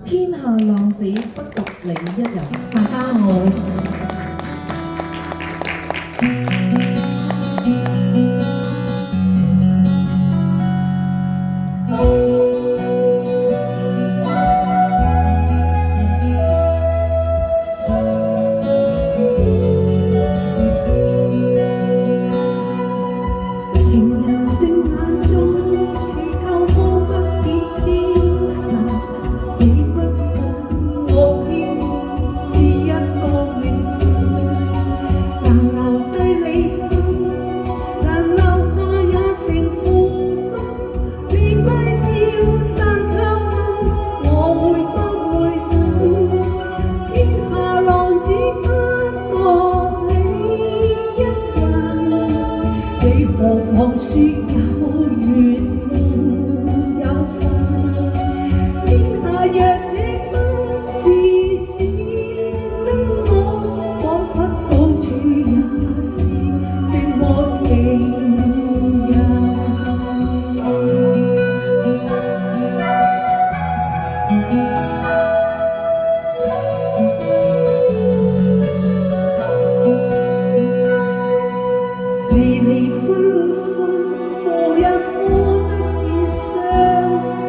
天下浪子不獨你一人。大家好。情人的眼中祈求我不必清晨，你不信我偏是一個命符，難留低你心，難留下也成負心。你不要但求問我會不會等，天下浪子不過你一人。你何妨說有緣沒有份？天下若這不是只得我，彷彿到處也是寂寞情人。離離分分，無人摸得見傷痕。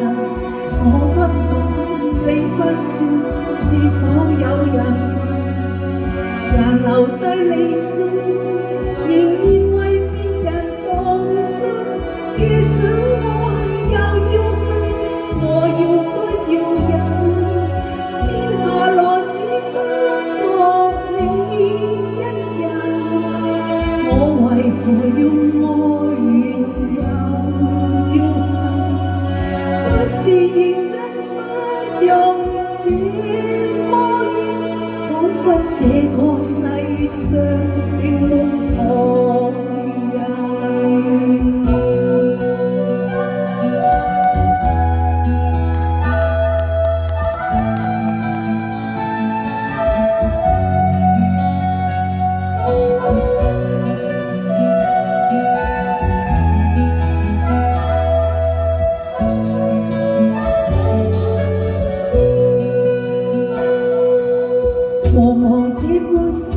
我不講，你不說，是否有人問？難留低你心，仍然為別人動心。既想愛又要恨，我要不要忍？天下浪子不過你一人。我為何要愛完又要恨？不是認真不用這麼遠，彷彿這個世上並沒旁人。茫茫這半生，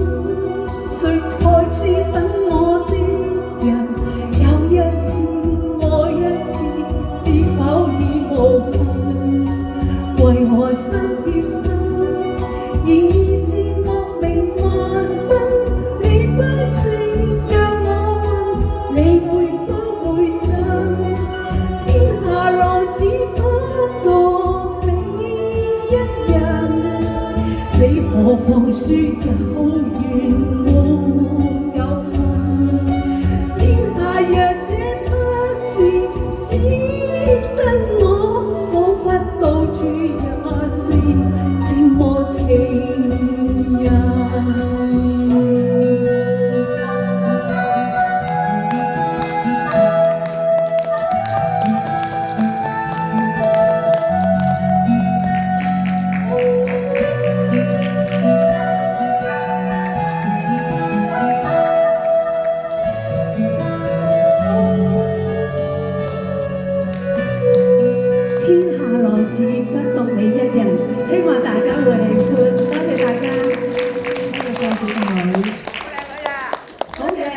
誰才是等我的人？有一次，愛一次，是否已無恨？為何心貼心，然而是莫名陌生？你不說讓我問，你會不會憎？天下浪子不過你一人。你何妨說有緣